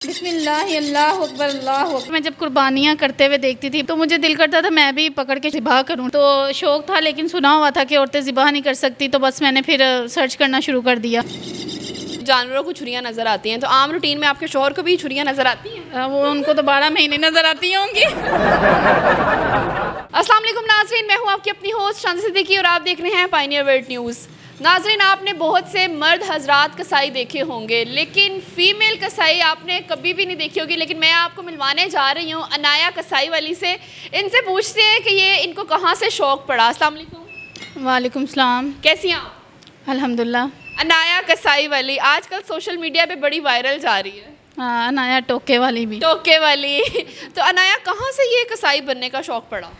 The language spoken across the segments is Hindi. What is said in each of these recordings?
बिस्मिल्लाह अल्लाहु अकबर अल्लाहु अकबर। मैं जब कुर्बानियाँ करते हुए देखती थी तो मुझे दिल करता था मैं भी पकड़ के ज़िबा करूँ। तो शौक़ था, लेकिन सुना हुआ था कि औरतें ज़िबा नहीं कर सकती, तो बस मैंने फिर सर्च करना शुरू कर दिया। जानवरों को छुरियाँ नज़र आती हैं, तो आम रूटीन में आपके शौहर को भी छुरियाँ नज़र आती हैं? वो उनको तो 12 महीने नज़र आती होंगी। अस्सलाम वालेकुम नाज़रीन, मैं हूँ आपकी अपनी होस्ट शांति सिद्दीकी और आप देख रहे हैं पायनियर वर्ल्ड न्यूज़। नाज़रीन, आपने बहुत से मर्द हजरात कसाई देखे होंगे, लेकिन फ़ीमेल कसाई आपने कभी भी नहीं देखी होगी। लेकिन मैं आपको मिलवाने जा रही हूँ अनाया कसाई वाली से। इनसे पूछते हैं कि ये इनको कहाँ से शौक़ पड़ा। अस्सलाम वालेकुम। वालेकुम सलाम। कैसी हैं आप? अल्हम्दुलिल्लाह। अनाया कसाई वाली आजकल सोशल मीडिया पे बड़ी वायरल जा रही है। हाँ, अनाया टोके वाली भी। टोके वाली। तो अनाया, कहाँ से ये कसाई बनने का शौक़ पड़ा?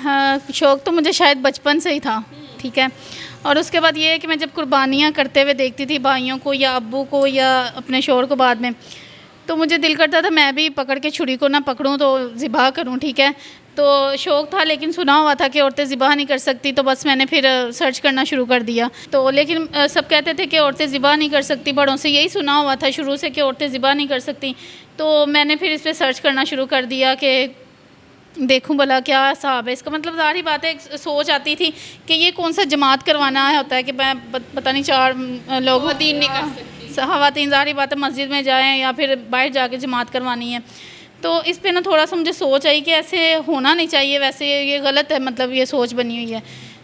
हाँ, शौक़ तो मुझे शायद बचपन से ही था, ठीक है। और उसके बाद ये है कि मैं जब कुर्बानियाँ करते हुए देखती थी भाइयों को या अब्बू को या अपने शौहर को बाद में, तो मुझे दिल करता था मैं भी पकड़ के छुरी को ना पकड़ूं तो ज़िबा करूं, ठीक है। तो शौक़ था, लेकिन सुना हुआ था कि औरतें ज़िबा नहीं कर सकती, तो बस मैंने फिर सर्च करना शुरू कर दिया। तो लेकिन सब कहते थे कि औरतें ज़िबा नहीं कर सकती, बड़ों से यही सुना हुआ था शुरू से कि औरतें ज़िबा नहीं कर सकती। तो मैंने फिर इस पर सर्च करना शुरू कर दिया कि देखूं भला क्या हिसाब है इसका। मतलब ज़ाहिर बात है, एक सोच आती थी कि ये कौन सा जमात करवाना होता है कि मैं पता नहीं 4 लोग ख़वातीन नहीं कर सकती। ख़वातीन ज़ाहिर बात है मस्जिद में जाएं या फिर बाहर जाके जमात करवानी है। तो इस पे ना थोड़ा सा मुझे सोच आई कि ऐसे होना नहीं चाहिए, वैसे ये गलत है, मतलब ये सोच बनी हुई है।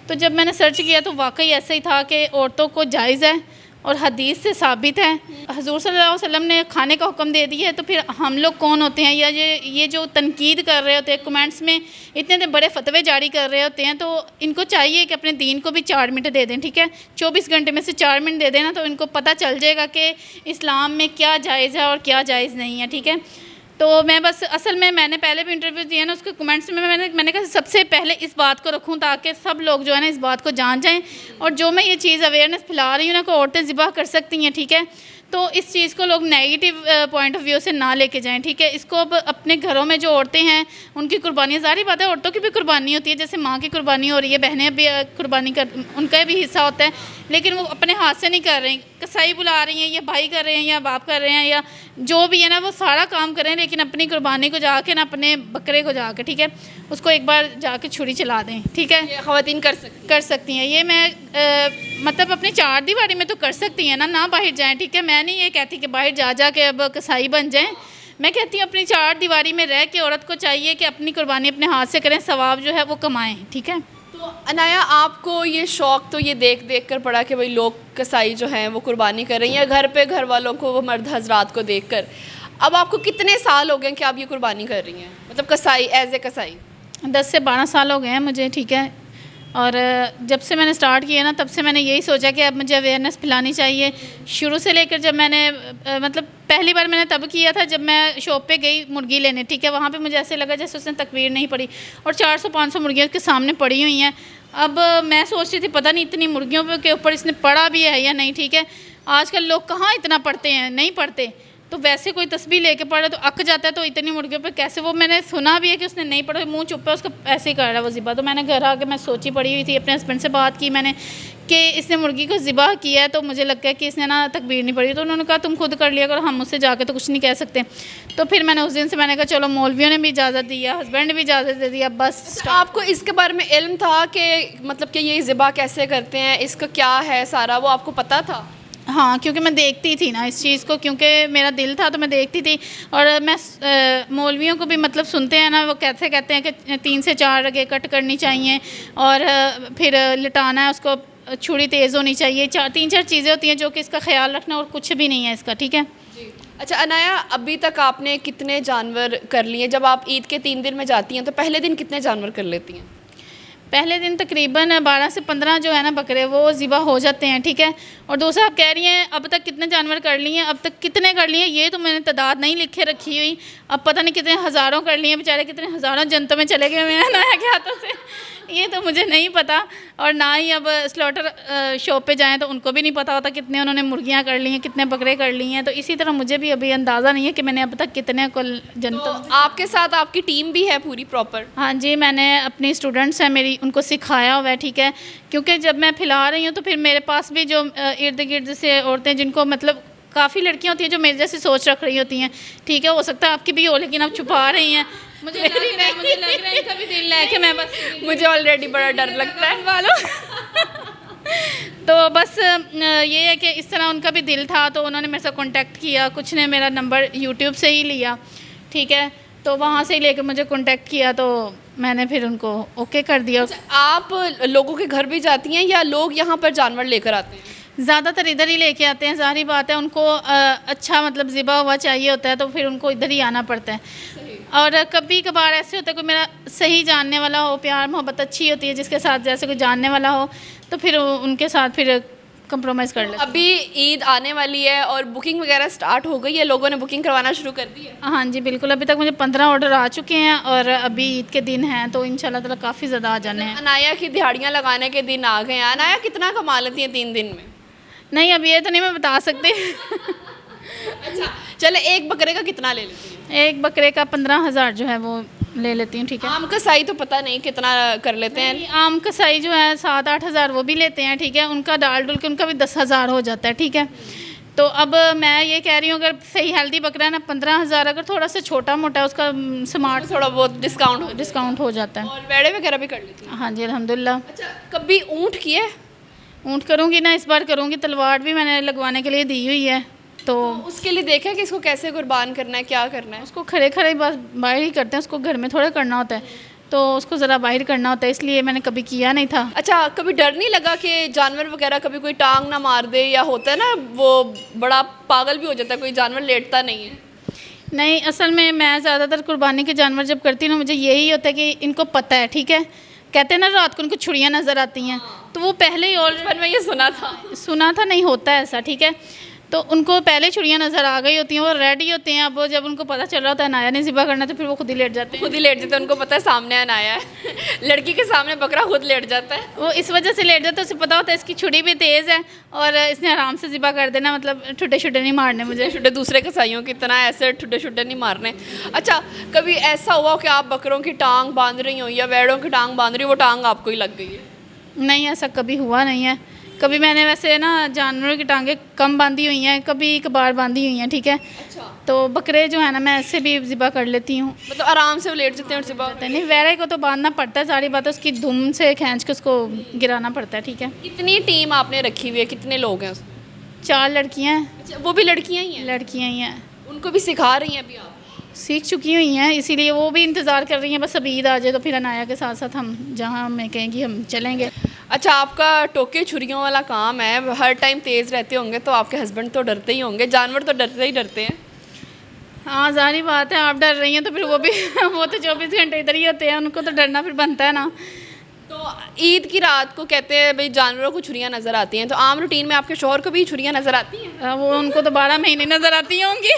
तो जब मैंने सर्च किया तो वाकई ऐसा ही था कि औरतों को जायज़ है और हदीस से साबित है। हुज़ूर सल्लल्लाहु अलैहि वसल्लम ने खाने का हुक्म दे दिया है, तो फिर हम लोग कौन होते हैं? या ये जो तनकीद कर रहे होते हैं, कमेंट्स में इतने बड़े फतवे जारी कर रहे होते हैं, तो इनको चाहिए कि अपने दीन को भी 4 मिनट दे दें, ठीक है। 24 घंटे में से 4 मिनट दे देना, तो इनको पता चल जाएगा कि इस्लाम में क्या जायज़ है और क्या जायज़ नहीं है, ठीक है। तो मैं बस असल में मैंने पहले भी इंटरव्यू दिए ना, उसके कमेंट्स में मैंने कहा सबसे पहले इस बात को रखूं ताकि सब लोग जो है ना इस बात को जान जाएं। और जो मैं ये चीज़ अवेयरनेस फैला रही हूँ ना कि औरतें ज़िबा कर सकती हैं, ठीक है, तो इस चीज़ को लोग नेगेटिव पॉइंट ऑफ व्यू से ना लेके जाएं, ठीक है। इसको अब अपने घरों में जो औरतें हैं उनकी कुर्बानी, ज़ाहिर बात है औरतों की भी कुर्बानी होती है, जैसे माँ की कुर्बानी हो रही है, बहनें भी कुर्बानी कर, उनका भी हिस्सा होता है, लेकिन वो अपने हाथ से नहीं कर रही। कसाई बुला रही हैं या भाई कर रहे हैं या बाप कर रहे हैं या जो भी है ना, वो सारा काम कर रहे हैं, लेकिन अपनी कुर्बानी को जाके ना, अपने बकरे को जाके, ठीक है, उसको एक बार जाके छुरी चला दें, ठीक है। ख़वातीन कर सकती हैं। ये मैं मतलब अपनी 4 दीवारी में तो कर सकती हैं ना बाहर जाएं, ठीक है। मैं नहीं ये कहती कि बाहर जा के अब कसाई बन जाएं। मैं कहती हूँ अपनी 4 दीवारी में रह के औरत को चाहिए कि अपनी कुर्बानी अपने हाथ से करें, सवाब जो है वो कमाएं, ठीक है। तो अनाया, आपको ये शौक़ तो ये देख कर पड़ा कि भाई लोग कसाई जो हैं वो कुर्बानी कर रही हैं, घर पे घर वालों को, वो मर्द हजरात को देखकर। अब आपको कितने साल हो गए कि आप ये कुर्बानी कर रही हैं, मतलब कसाई, एज ए कसाई? 10 से 12 साल हो गए हैं मुझे, ठीक है। और जब से मैंने स्टार्ट किया ना, तब से मैंने यही सोचा कि अब मुझे अवेयरनेस फैलानी चाहिए। शुरू से लेकर जब मैंने मतलब पहली बार मैंने तब किया था जब मैं शॉप पे गई मुर्गी लेने, ठीक है। वहाँ पे मुझे ऐसे लगा जैसे उसने तकबीर नहीं पड़ी और 400-500 मुर्गियाँ उसके सामने पड़ी हुई हैं। अब मैं सोच रही थी पता नहीं इतनी मुर्गियों के ऊपर इसने पढ़ा भी है या नहीं, ठीक है। आजकल लोग कहाँ इतना पढ़ते हैं, नहीं पढ़ते। तो वैसे कोई तस्बीह लेके पढ़े तो अक जाता है, तो इतनी मुर्गियों पे कैसे? वो मैंने सुना भी है कि उसने नहीं पढ़ा, मुंह चुप है उसका, ऐसे ही कर रहा है वो ज़िबा। तो मैंने घर आके मैं सोची पड़ी हुई थी, अपने हस्बैंड से बात की मैंने कि इसने मुर्गी को ज़िबा किया है, तो मुझे लगता है कि इसने ना तकबीर नहीं पढ़ी। तो उन्होंने कहा तुम खुद कर लिया करो, हम उससे जाके तो कुछ नहीं कह सकते। तो फिर मैंने उस दिन से मैंने कहा चलो, मौलवियों ने भी इजाज़त दी है, हस्बैंड ने भी इजाज़त दे दी, अब बस। आपको इसके बारे में इल्म था कि मतलब कि ये ज़िबा कैसे करते हैं, इसका क्या है सारा, वो आपको पता था? हाँ, क्योंकि मैं देखती थी ना इस चीज़ को, क्योंकि मेरा दिल था तो मैं देखती थी। और मैं मौलवियों को भी मतलब सुनते हैं ना, वो कहते हैं कि 3 से 4 रगे कट करनी चाहिए और फिर लिटाना है उसको, छुरी तेज़ होनी चाहिए, 3-4 चीज़ें होती हैं जो कि इसका ख्याल रखना, और कुछ भी नहीं है इसका, ठीक है जी। अच्छा अनाया, अभी तक आपने कितने जानवर कर लिए? जब आप ईद के 3 दिन में जाती हैं तो पहले दिन कितने जानवर कर लेती हैं? पहले दिन तकरीबन 12 से 15 जो है ना बकरे वो ज़िबा हो जाते हैं, ठीक है। और दूसरा आप कह रही हैं अब तक कितने जानवर कर लिए हैं, अब तक कितने कर लिए हैं ये तो मैंने तादाद नहीं लिखे रखी हुई। अब पता नहीं कितने हज़ारों कर लिए हैं, बेचारे कितने हज़ारों जनतों में चले गए हैं ना के हाथों से, ये तो मुझे नहीं पता। और ना ही अब स्लॉटर शॉप पे जाएं तो उनको भी नहीं पता होता कितने उन्होंने मुर्गियाँ कर ली हैं, कितने बकरे कर लिए हैं। तो इसी तरह मुझे भी अभी अंदाज़ा नहीं है कि मैंने अब तक कितने कुल जनतों। तो आपके साथ आपकी टीम भी है पूरी प्रॉपर? हाँ जी, मैंने अपनी स्टूडेंट्स हैं मेरी, उनको सिखाया हुआ है, ठीक है। क्योंकि जब मैं फैला रही हूँ तो फिर मेरे पास भी जो इर्द गिर्द से औरतें जिनको मतलब काफ़ी लड़कियां होती हैं जो मेरे जैसी सोच रख रही होती हैं, ठीक है, हो सकता है आपकी भी हो, लेकिन आप छुपा रही हैं। मुझे लग रहा है इनका भी दिल है कि मैं बस मुझे ऑलरेडी बड़ा डर लगता है वालों। तो बस ये है कि इस तरह उनका भी दिल था, तो उन्होंने मेरे से कांटेक्ट किया, कुछ ने मेरा नंबर यूट्यूब से ही लिया, ठीक है, तो वहाँ से ही लेकर मुझे कांटेक्ट किया, तो मैंने फिर उनको ओके कर दिया। आप लोगों के घर भी जाती हैं या लोग यहाँ पर जानवर लेकर आते हैं? ज़्यादातर इधर ही लेके आते हैं, ज़ाहिर बात है, उनको अच्छा मतलब ज़िबा हुआ चाहिए होता है, तो फिर उनको इधर ही आना पड़ता है। और कभी कभार ऐसे होता है कोई मेरा सही जानने वाला हो, प्यार मोहब्बत अच्छी होती है जिसके साथ, जैसे कोई जानने वाला हो, तो फिर उनके साथ फिर कंप्रोमाइज़ कर लेते। अभी ईद आने वाली है और बुकिंग वगैरह स्टार्ट हो गई है, लोगों ने बुकिंग करवाना शुरू कर दी है? हाँ जी बिल्कुल, अभी तक मुझे 15 ऑर्डर आ चुके हैं और अभी ईद के दिन हैं, तो इंशाल्लाह ताला काफ़ी ज़्यादा आ जाने हैं। अनाया की दिहाड़ियाँ लगाने के दिन आ गए हैं। अनाया कितना कमा लेती हैं 3 दिन में? नहीं, अब ये तो नहीं मैं बता सकती। अच्छा चले, एक बकरे का कितना ले लेती हैं? एक बकरे का 15,000 जो है वो ले लेती हूँ, ठीक है। आम कसाई तो पता नहीं कितना कर लेते हैं। आम कसाई जो है 7-8 हज़ार वो भी लेते हैं, ठीक है, उनका डाल डुल के उनका भी 10,000 हो जाता है, ठीक है। तो अब मैं ये कह रही हूँ अगर सही हेल्दी बकरा है ना 15,000, अगर थोड़ा सा छोटा मोटा उसका स्मार्ट थोड़ा बहुत डिस्काउंट हो जाता है। और वेड़े वगैरह भी कर लेती हैं? हाँ जी अल्हम्दुलिल्लाह। अच्छा कभी ऊँट किए? ऊँट करूँगी ना, इस बार करूँगी। तलवार भी मैंने लगवाने के लिए दी हुई है, तो उसके लिए देखा कि इसको कैसे कुर्बान करना है, क्या करना है? उसको खड़े खड़े बस बाहर ही करते हैं, उसको घर में थोड़ा करना होता है, तो उसको ज़रा बाहर करना होता है, इसलिए मैंने कभी किया नहीं था। अच्छा कभी डर नहीं लगा कि जानवर वगैरह कभी कोई टांग ना मार दे, या होता है ना वो बड़ा पागल भी हो जाता है, कोई जानवर लेटता नहीं है? नहीं, असल में मैं ज़्यादातर कुर्बानी के जानवर जब करती हूँ ना, मुझे यही होता है कि इनको पता है, ठीक है, कहते हैं ना रात को उनको छुड़ियाँ नज़र आती हैं, तो वो पहले ही बचपन में ये सुना था नहीं होता है ऐसा, ठीक है, तो उनको पहले छुड़ियाँ नज़र आ गई होती हैं, वो रेडी होते हैं। अब वो जब उनको पता चल रहा होता है अनाया ने ज़िबा करना, तो फिर वो खुद ही लेट जाते हैं। उनको पता है सामने अनाया है। लड़की के सामने बकरा खुद लेट जाता है। वो इस वजह से लेट जाता है, उसे पता होता है इसकी छुरी भी तेज़ है और इसने आराम से ज़िबा कर देना, मतलब ठुड्डे शुड्डे नहीं मारने मुझे, ठुड्डे दूसरे कसाईयों की तरह ऐसे ठुड्डे शुड्डे नहीं मारने। अच्छा कभी ऐसा हुआ कि आप बकरों की टांग बांध रही हो या वेड़ों की टांग बांध रही हो, वो टांग आपको ही लग गई है? नहीं, ऐसा कभी हुआ नहीं है। कभी मैंने वैसे ना जानवरों की टांगें कम बांधी हुई हैं, कभी कभार बांधी हुई हैं, ठीक है। अच्छा तो बकरे जो है ना मैं ऐसे भी ज़िबा कर लेती हूँ, मतलब आराम से वो लेट जाते हैं और सुबह? नहीं, वेड़े को तो बांधना पड़ता है, सारी बात है, उसकी धुम से खींच के उसको गिराना पड़ता है, ठीक है। कितनी टीम आपने रखी हुई है, कितने लोग हैं उसमें? 4 लड़कियाँ हैं। अच्छा वो भी लड़कियाँ ही हैं? लड़कियाँ ही हैं, उनको भी सिखा रही हैं अभी आप? सीख चुकी हुई हैं, इसीलिए वो भी इंतज़ार कर रही हैं बस अब ईद आ जाए, तो फिर अनाया के साथ साथ हम जहाँ हमें कहेंगी हम चलेंगे। अच्छा आपका टोके छुरियों वाला काम है, हर टाइम तेज़ रहते होंगे, तो आपके हस्बैंड तो डरते ही होंगे, जानवर तो डरते हैं। हाँ ज़ाहिर बात है, आप डर रही हैं तो फिर वो भी वो तो 24 घंटे इधर ही होते हैं, उनको तो डरना फिर बनता है ना। तो ईद की रात को कहते हैं भाई जानवरों को छुरियाँ नज़र आती हैं, तो आम रूटीन में आपके शौहर को भी छुरियाँ नज़र आती हैं? वो उनको तो 12 महीने नज़र आती होंगी।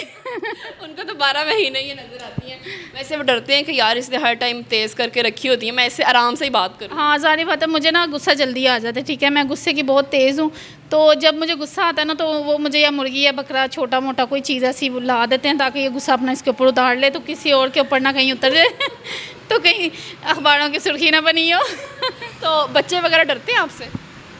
उनको तो 12 महीने ही नज़र आती हैं। वैसे वो डरते हैं कि यार इसने हर टाइम तेज़ करके रखी होती है, मैं इससे आराम से ही बात करूँ। हाँ ज़ाहिर बात है, मुझे ना गुस्सा जल्दी आ जाता है, ठीक है, मैं गुस्से की बहुत तेज़ हूँ, तो जब मुझे गुस्सा आता है ना, तो वो मुझे या मुर्गी या बकरा छोटा मोटा कोई चीज़ ऐसी ला देते हैं ताकि ये गुस्सा अपना इसके ऊपर उतार ले, तो किसी और के ऊपर ना कहीं उतर जाए तो कहीं अखबारों की सुर्खी ना बनी हो। तो बच्चे वगैरह डरते हैं आपसे?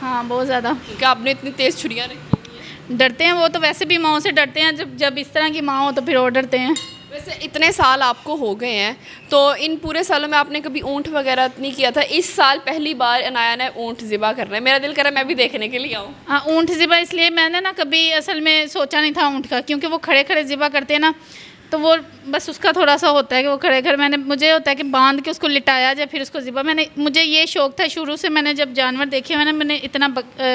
हाँ बहुत ज़्यादा, क्योंकि आपने इतनी तेज़ छुरियाँ रखी हुई हैं। डरते हैं वो तो, वैसे भी माओ से डरते हैं, जब इस तरह की माँ हो तो फिर और डरते हैं। वैसे इतने साल आपको हो गए हैं, तो इन पूरे सालों में आपने कभी ऊँट वगैरह नहीं किया था? इस साल पहली बार अनाया ने ऊँट ज़िबा करना है, मेरा दिल कर रहा है मैं भी देखने के लिए आऊँ। हाँ ऊँट ज़िबा इसलिए मैंने ना कभी असल में सोचा नहीं था ऊँट का, क्योंकि वो खड़े खड़े ज़िबा करते हैं ना, तो वो बस उसका थोड़ा सा होता है कि वो खड़े खड़े, मुझे होता है कि बांध के उसको लिटाया जाए फिर उसको ज़िबा। मुझे ये शौक़ था शुरू से, मैंने जब जानवर देखे मैंने इतना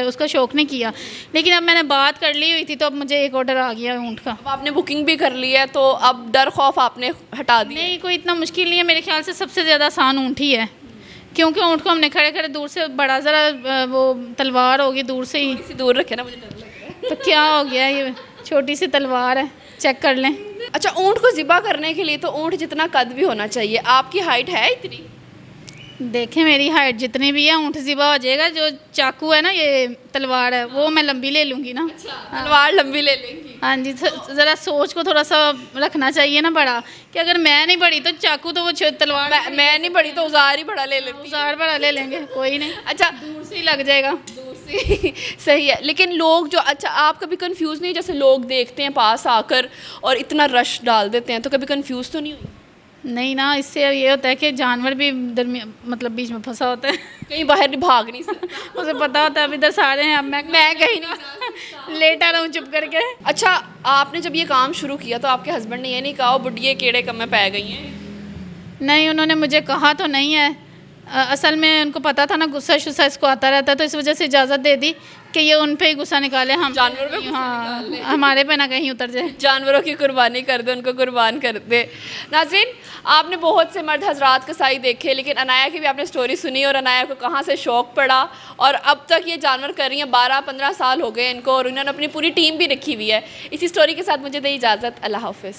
उसका शौक़ नहीं किया, लेकिन अब मैंने बात कर ली हुई थी तो अब मुझे एक ऑर्डर आ गया ऊँट का। अब आपने बुकिंग भी कर ली है, तो अब डर खौफ आपने हटा दिया? नहीं, कोई इतना मुश्किल नहीं है, मेरे ख्याल से सबसे ज़्यादा आसान ऊँट ही है, क्योंकि ऊँट को हमने खड़े खड़े दूर से, बड़ा ज़रा वो तलवार होगी दूर से ही, इसी दूर रखे ना, मुझे डर लग रहा है। तो क्या हो गया, ये छोटी सी तलवार है, चेक कर लें। अच्छा ऊँट को ज़िबा करने के लिए तो ऊँट जितना कद भी होना चाहिए, आपकी हाइट है इतनी? देखें मेरी हाइट जितनी भी है ऊँट ज़िबा हो जाएगा, जो चाकू है ना ये तलवार है वो मैं लंबी ले लूँगी ना। तलवार लंबी ले लेंगी? हाँ जी, ज़रा सोच को थोड़ा सा रखना चाहिए ना बड़ा, कि अगर मैं नहीं बड़ी तो चाकू तो वो तलवार, मैं नहीं बड़ी तो औजार ही बड़ा ले लेती। औजार बड़ा ले लेंगे, कोई नहीं। अच्छा दूर से ही लग जाएगा। दूर सही है, लेकिन लोग जो, अच्छा आप कभी कंफ्यूज नहीं, जैसे लोग देखते हैं पास आकर और इतना रश डाल देते हैं, तो कभी कंफ्यूज तो नहीं हुई? नहीं ना, इससे ये होता है कि जानवर भी मतलब बीच में फंसा होता है। कहीं बाहर भाग नहीं सकता। उसे पता होता है अब इधर सारे हैं, अब मैं कहीं नहीं। लेटा रहा हूँ चुप करके। अच्छा, आपने जब ये काम शुरू किया तो आपके हस्बैंड ने ये नहीं कहा बुढ़िए केड़े कम पै गई हैं? नहीं, उन्होंने मुझे कहा तो नहीं है। असल में उनको पता था ना गुस्सा शुस्सा इसको आता रहता है, तो इस वजह से इजाज़त दे दी कि ये उन पे ही गुस्सा निकाले, हम जानवर पे गुस्सा हाँ, निकाल ले। हमारे पे ना कहीं उतर जाए। जानवरों की कुर्बानी कर दे, उनको कुर्बान कर दे। नाज़रीन, आपने बहुत से मर्द हजरात कसाई देखे, लेकिन अनाया की भी आपने स्टोरी सुनी और अनाया को कहाँ से शौक़ पड़ा और अब तक ये जानवर कर रही हैं। 12-15 साल हो गए इनको और उन्होंने अपनी पूरी टीम भी रखी हुई है। इसी स्टोरी के साथ मुझे दे इजाज़त। अल्लाह हाफ़िज़।